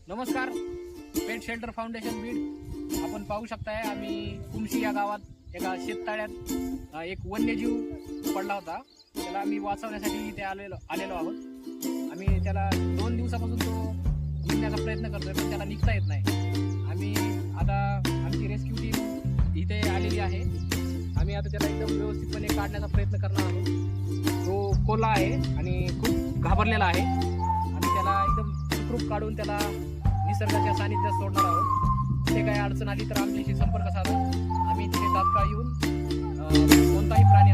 नमस्कार, पेट shelter foundation Beed. आपण पाहू शकताय आम्ही कुमशी या गावात एका शेततळ्यात एक वन्यजीव पडला होता. त्याला आम्ही वाचवण्यासाठी इथे आलेलो आहोत. आम्ही त्याला 2 दिवसापासून तो निघण्याचा प्रयत्न करतोय, पण त्याला निघता येत नाही. आम्ही आता आमची रेस्क्यू टीम इथे आलेली आहे. आम्ही आता त्याला एकदम व्यवस्थितपणे काढण्याचा प्रयत्न करणार आहोत. तो कोल्हा आहे आणि खूप घाबरलेला आहे. आम्ही त्याला एकदम सुखरूप काढून त्याला निसर्गाच्या सानिध्यात सोडणार आहोत. तिथे काही अडचण आली तर आमच्याशी संपर्क साधा. आम्ही तिथे तात्काळ येऊन कोणताही प्राणी